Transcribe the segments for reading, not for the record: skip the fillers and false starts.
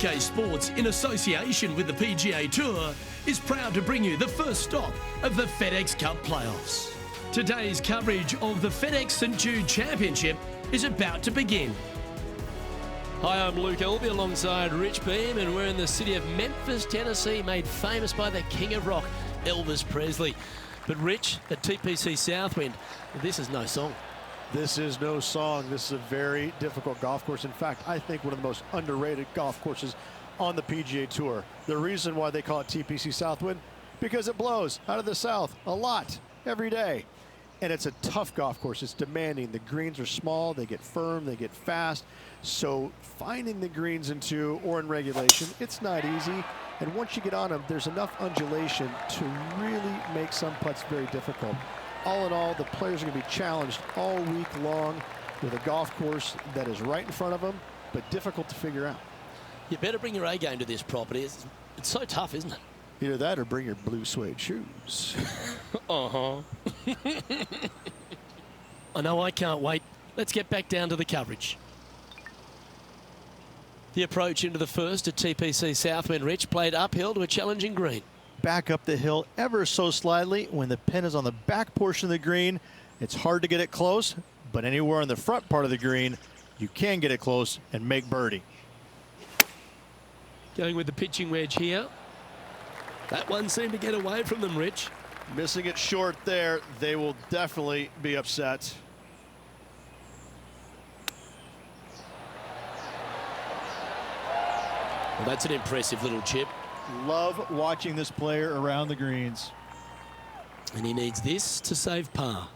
UK Sports, in association with the PGA Tour, is proud to bring you the first stop of the FedEx Cup playoffs. Today's coverage of the FedEx St Jude Championship is about to begin. Hi, I'm Luke Elby alongside Rich Beam, and we're in the city of Memphis, Tennessee, made famous by the King of Rock, Elvis Presley. But Rich, at TPC Southwind, this is no song. This is no song. This is a very difficult golf course. In fact, I think one of the most underrated golf courses on the PGA Tour. The reason why they call it TPC Southwind, because it blows out of the south a lot every day. And it's a tough golf course. It's demanding. The greens are small, they get firm, they get fast. So finding the greens in two or in regulation, it's not easy. And once you get on them, there's enough undulation to really make some putts very difficult. All in all, the players are going to be challenged all week long with a golf course that is right in front of them, but difficult to figure out. You better bring your A game to this property. It's so tough, isn't it? Either that or bring your blue suede shoes. I know, I can't wait. Let's get back down to the coverage. The approach into the first at TPC Southwind, Rich, played uphill to a challenging green. Back up the hill ever so slightly. When the pin is on the back portion of the green, it's hard to get it close, but anywhere on the front part of the green, you can get it close and make birdie. Going with the pitching wedge here. That one seemed to get away from them, Rich. Missing it short there, they will definitely be upset. Well, that's an impressive little chip. Love watching this player around the greens. And he needs this to save par.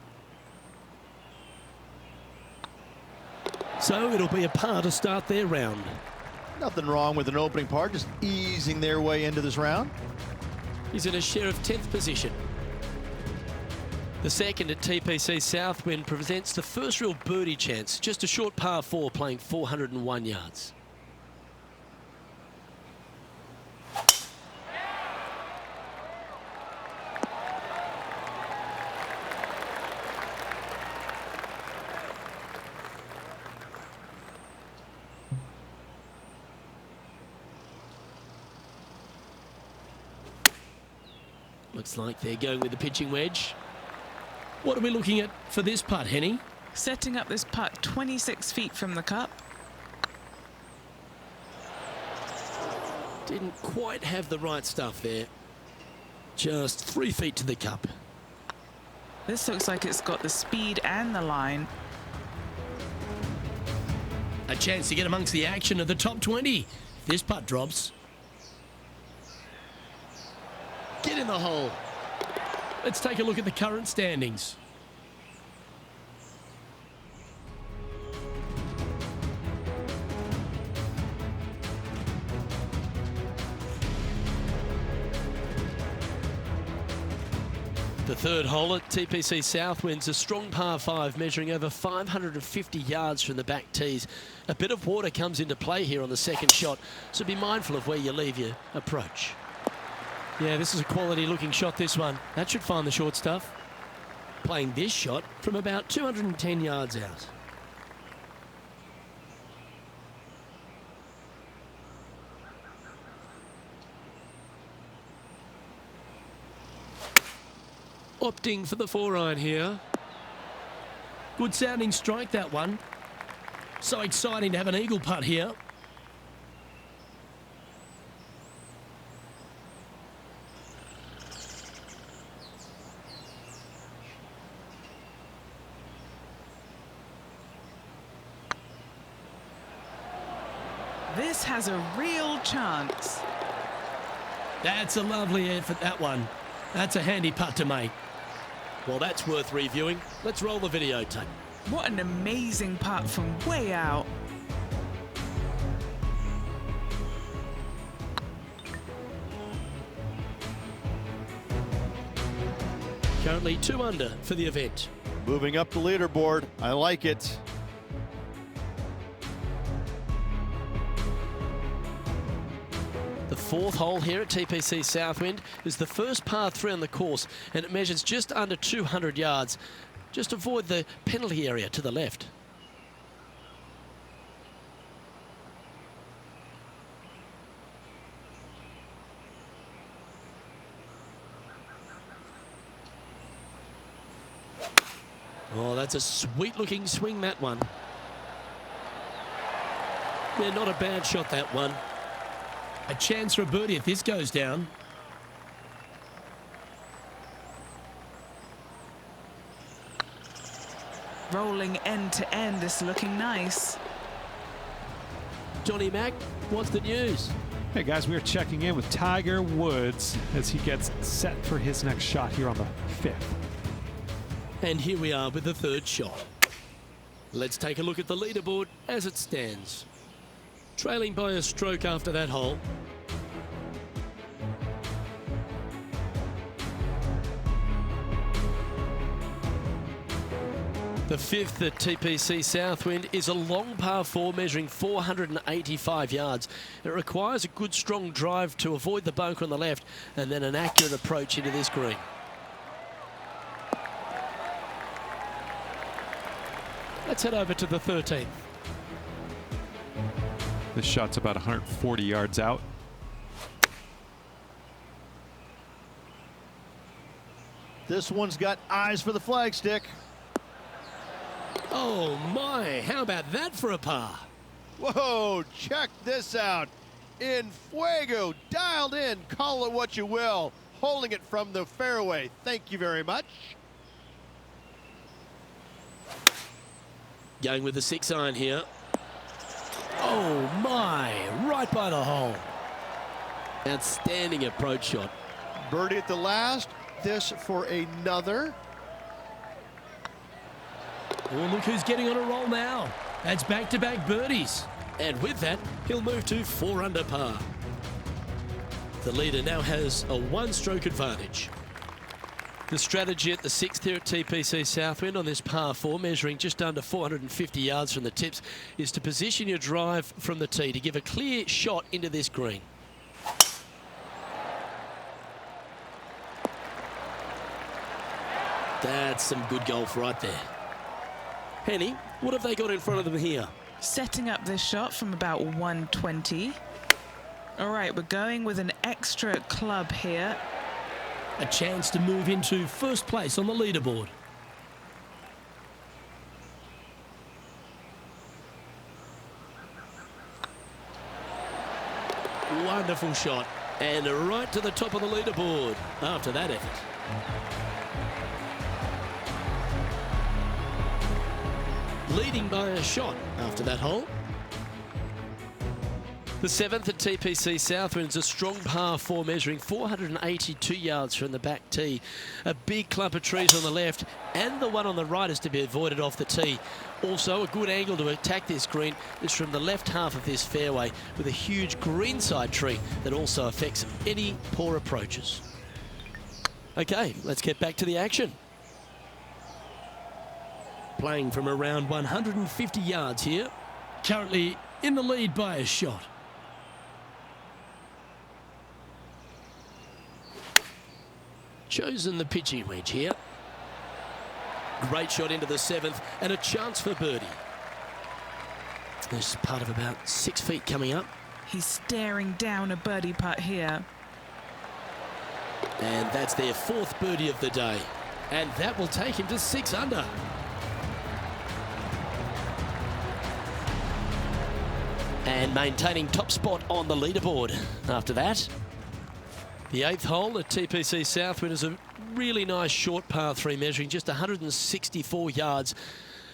So it'll be a par to start their round. Nothing wrong with an opening par, just easing their way into this round. He's in a share of 10th position. The second at TPC Southwind presents the first real birdie chance. Just a short par 4 playing 401 yards. Looks like they're going with the pitching wedge. What are we looking at for this putt, Henny? Setting up this putt 26 feet from the cup. Didn't quite have the right stuff there. Just 3 feet to the cup. This looks like it's got the speed and the line. A chance to get amongst the action of the top 20. This putt drops. Get in the hole. Let's take a look at the current standings. The third hole at TPC Southwind's a strong par 5 measuring over 550 yards from the back tees. A bit of water comes into play here on the second shot, so be mindful of where you leave your approach. Yeah, this is a quality looking shot, this one. That should find the short stuff. Playing this shot from about 210 yards out. Opting for the 4-iron here. Good sounding strike, that one. So exciting to have an eagle putt here. This has a real chance. That's a lovely effort, that one. That's a handy putt to make. Well, that's worth reviewing. Let's roll the videotape. What an amazing putt from way out. Currently 2 under for the event. Moving up the leaderboard, I like it. The fourth hole here at TPC Southwind is the first par 3 on the course, and it measures just under 200 yards. Just avoid the penalty area to the left. Oh, that's a sweet-looking swing, that one. Yeah, not a bad shot, that one. A chance for a birdie if this goes down. Rolling end to end, this is looking nice. Johnny Mack, what's the news? Hey guys, we are checking in with Tiger Woods as he gets set for his next shot here on the 5th. And here we are with the 3rd shot. Let's take a look at the leaderboard as it stands. Trailing by a stroke after that hole. The 5th at TPC Southwind is a long par 4 measuring 485 yards. It requires a good strong drive to avoid the bunker on the left and then an accurate approach into this green. Let's head over to the 13th. This shot's about 140 yards out. This one's got eyes for the flagstick. Oh my, how about that for a par? Whoa, check this out. In fuego, dialed in, call it what you will. Holding it from the fairway. Thank you very much. Going with the 6-iron here. Oh my, right by the hole. Outstanding approach shot. Birdie at the last. This for another. Oh, look who's getting on a roll now. That's back-to-back birdies. And with that, he'll move to 4 under par. The leader now has a 1-stroke advantage. The strategy at the 6th here at TPC Southwind on this par 4, measuring just under 450 yards from the tips, is to position your drive from the tee to give a clear shot into this green. That's some good golf right there. Henny, what have they got in front of them here? Setting up this shot from about 120. All right, we're going with an extra club here. A chance to move into 1st place on the leaderboard. Wonderful shot. And right to the top of the leaderboard after that effort. Leading by a shot after that hole. The 7th at TPC Southwind is a strong par 4 measuring 482 yards from the back tee. A big clump of trees on the left and the one on the right is to be avoided off the tee. Also a good angle to attack this green is from the left half of this fairway with a huge greenside tree that also affects any poor approaches. Okay, let's get back to the action. Playing from around 150 yards here. Currently in the lead by a shot. Chosen the pitching wedge here. Great shot into the 7th and a chance for birdie. There's part of about 6 feet coming up. He's staring down a birdie putt here. And that's their 4th birdie of the day. And that will take him to 6 under. And maintaining top spot on the leaderboard after that. The 8th hole at TPC Southwind is a really nice short par 3 measuring just 164 yards.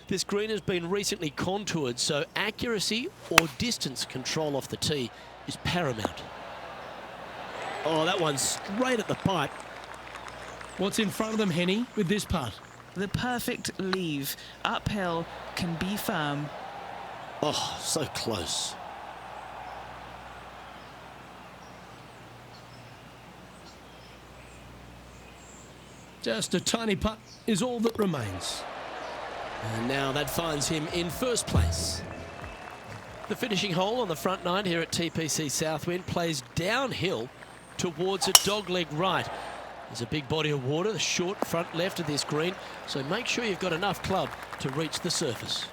This green has been recently contoured, so accuracy or distance control off the tee is paramount. Oh, that one's straight at the pipe. What's in front of them, Henny, with this putt? The perfect leave. Uphill, can be firm. Oh, so close. Just a tiny putt is all that remains. And now that finds him in 1st place. The finishing hole on the front 9 here at TPC Southwind plays downhill towards a dogleg right. There's a big body of water, the short front left of this green, so make sure you've got enough club to reach the surface.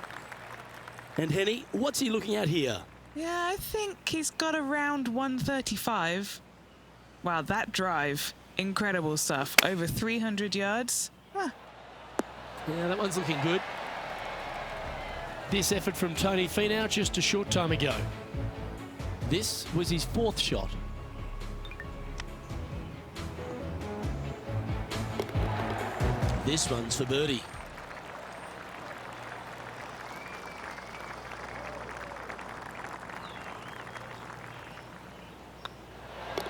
And Henny, what's he looking at here? Yeah, I think he's got around 135. Wow, that drive. Incredible stuff. Over 300 yards. Huh. Yeah, that one's looking good. This effort from Tony Finau just a short time ago. This was his 4th shot. This one's for birdie.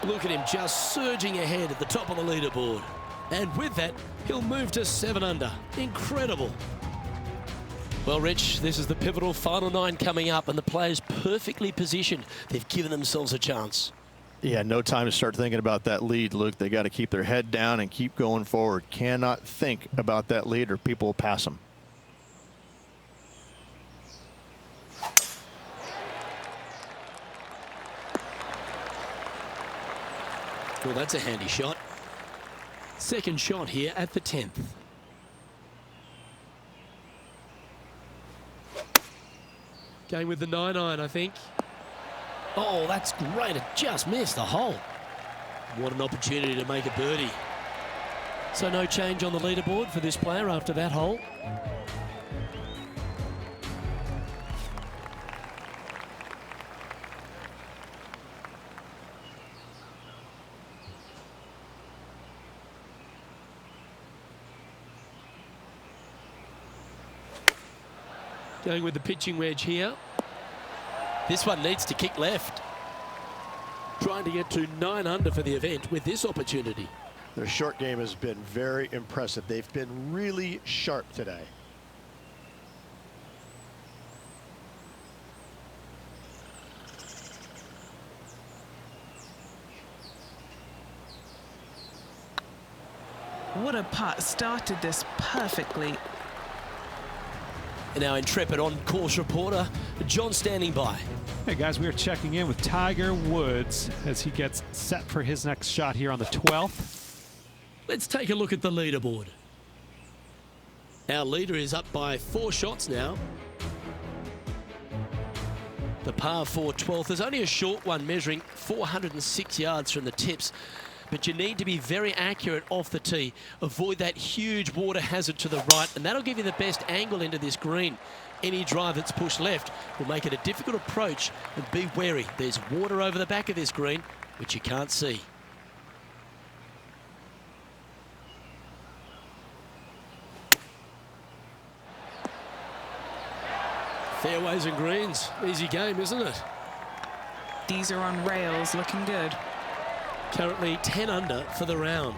Look at him just surging ahead at the top of the leaderboard. And with that, he'll move to 7 under. Incredible. Well, Rich, this is the pivotal final 9 coming up, and the players perfectly positioned. They've given themselves a chance. Yeah, no time to start thinking about that lead, Luke. They got to keep their head down and keep going forward. Cannot think about that lead or people will pass them. Well, that's a handy shot. Second shot here at the 10th. Going with the 9-iron, I think. Oh, that's great. It just missed the hole. What an opportunity to make a birdie. So no change on the leaderboard for this player after that hole. Going with the pitching wedge here. This one needs to kick left. Trying to get to 9 under for the event with this opportunity. Their short game has been very impressive. They've been really sharp today. What a putt. Started this perfectly. And our intrepid on-course reporter, John, standing by. Hey guys, we are checking in with Tiger Woods as he gets set for his next shot here on the 12th. Let's take a look at the leaderboard. Our leader is up by 4 shots now. The par 4 12th is only a short one, measuring 406 yards from the tips. But you need to be very accurate off the tee. Avoid that huge water hazard to the right, and that'll give you the best angle into this green. Any drive that's pushed left will make it a difficult approach, and be wary. There's water over the back of this green, which you can't see. Fairways and greens. Easy game, isn't it? These are on rails, looking good. Currently 10 under for the round.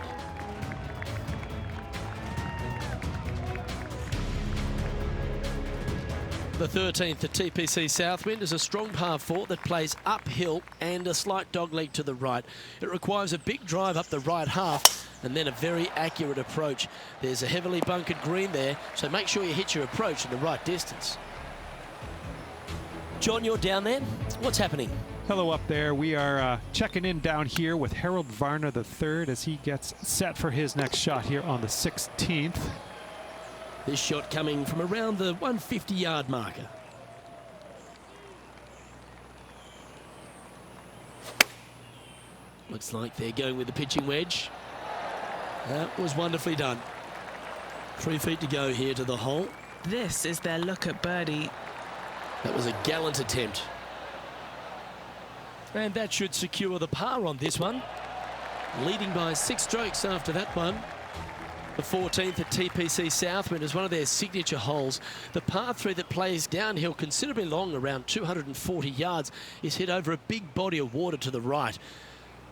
The 13th at TPC Southwind is a strong par 4 that plays uphill and a slight dogleg to the right. It requires a big drive up the right half and then a very accurate approach. There's a heavily bunkered green there, so make sure you hit your approach in the right distance. John, you're down there. What's happening? Hello up there. We are checking in down here with Harold Varner III as he gets set for his next shot here on the 16th. This shot coming from around the 150-yard marker. Looks like they're going with the pitching wedge. That was wonderfully done. 3 feet to go here to the hole. This is their look at birdie. That was a gallant attempt. And that should secure the par on this one. Leading by 6 strokes after that one. The 14th at TPC Southwind is one of their signature holes. The par 3 that plays downhill considerably long, around 240 yards, is hit over a big body of water to the right.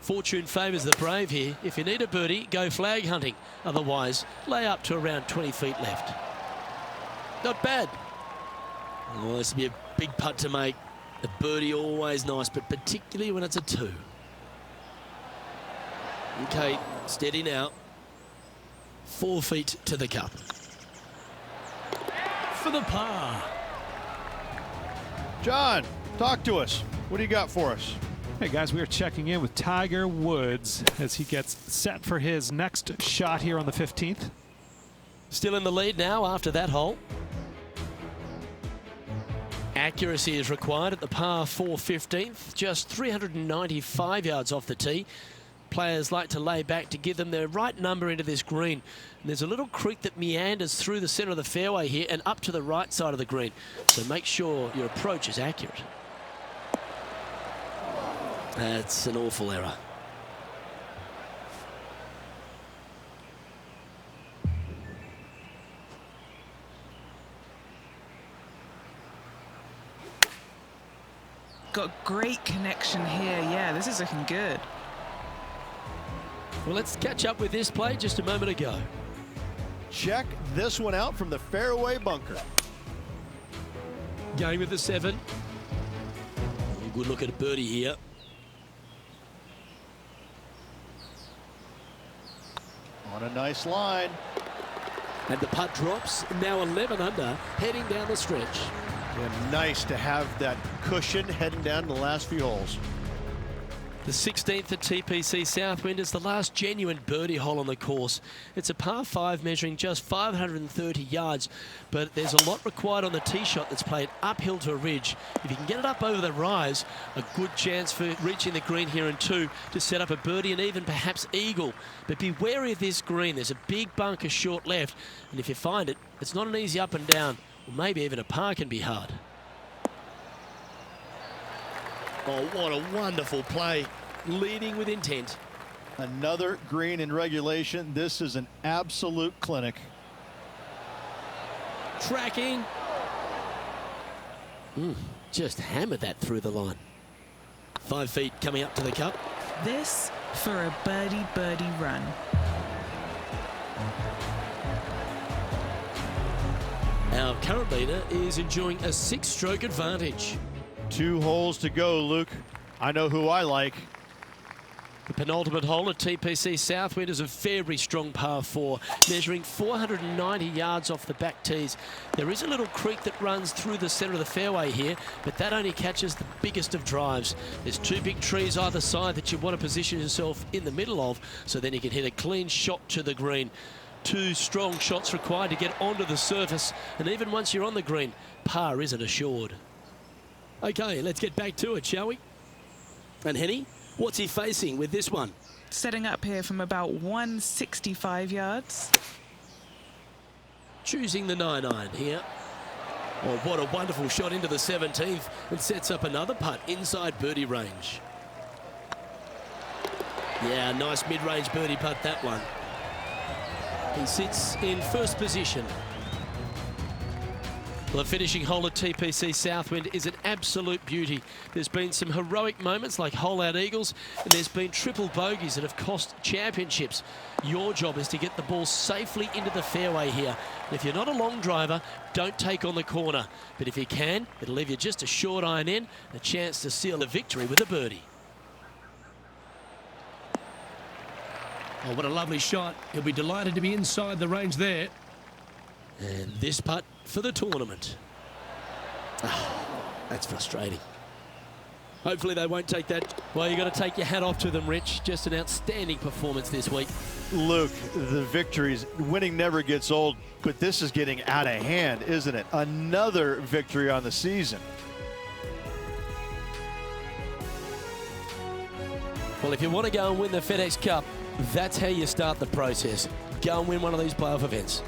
Fortune favours the brave here. If you need a birdie, go flag hunting. Otherwise, lay up to around 20 feet left. Not bad. Oh, this will be a big putt to make. A birdie always nice, but particularly when it's a 2. Okay, steady now. 4 feet to the cup. For the par. John, talk to us. What do you got for us? Hey guys, we are checking in with Tiger Woods as he gets set for his next shot here on the 15th. Still in the lead now after that hole. Accuracy is required at the par 4 15th, just 395 yards off the tee. players like to lay back to give them the right number into this green. And there's a little creek that meanders through the centre of the fairway here and up to the right side of the green. So make sure your approach is accurate. That's an awful error. Got great connection here. Yeah, this is looking good. Well, let's catch up with this play just a moment ago. Check this one out from the fairway bunker. Going with the 7. Good look at a birdie here. On a nice line. And the putt drops, now 11 under, heading down the stretch. And nice to have that cushion heading down to the last few holes. The 16th at TPC Southwind is the last genuine birdie hole on the course. It's a par 5 measuring just 530 yards, but there's a lot required on the tee shot that's played uphill to a ridge. If you can get it up over the rise, a good chance for reaching the green here in 2 to set up a birdie and even perhaps eagle. But be wary of this green. There's a big bunker short left, and if you find it, it's not an easy up and down. Or maybe even a par can be hard. Oh, what a wonderful play. Leading with intent. Another green in regulation. This is an absolute clinic. Tracking. Just hammered that through the line. 5 feet coming up to the cup. This for a birdie run. Our current leader is enjoying a 6-stroke advantage. 2 holes to go, Luke. I know who I like. The penultimate hole at TPC Southwind is a very strong par 4, measuring 490 yards off the back tees. There is a little creek that runs through the centre of the fairway here, but that only catches the biggest of drives. There's 2 big trees either side that you want to position yourself in the middle of, so then you can hit a clean shot to the green. 2 strong shots required to get onto the surface, and even once you're on the green, par isn't assured. Okay, let's get back to it, shall we? And Henny, what's he facing with this one? Setting up here from about 165 yards. Choosing the 9-iron here. Oh, what a wonderful shot into the 17th, and sets up another putt inside birdie range. Yeah, nice mid-range birdie putt, that one. He sits in first position. Well, the finishing hole at TPC Southwind is an absolute beauty. There's been some heroic moments like hole-out eagles, and there's been triple bogeys that have cost championships. Your job is to get the ball safely into the fairway here. And if you're not a long driver, don't take on the corner. But if you can, it'll leave you just a short iron in, a chance to seal the victory with a birdie. Oh, what a lovely shot. He'll be delighted to be inside the range there. And this putt for the tournament. Oh, that's frustrating. Hopefully they won't take that. Well, you've got to take your hat off to them, Rich. Just an outstanding performance this week. Luke, the victories, winning never gets old, but this is getting out of hand, isn't it? Another victory on the season. Well, if you want to go and win the FedEx Cup, that's how you start the process. Go and win one of these playoff events.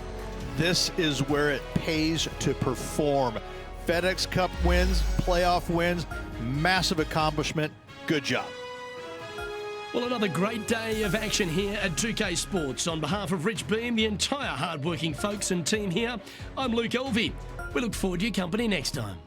This is where it pays to perform. FedEx Cup wins, playoff wins, massive accomplishment. Good job. Well, another great day of action here at 2K Sports. On behalf of Rich Beam, the entire hard-working folks and team here, I'm Luke Elvey. We look forward to your company next time.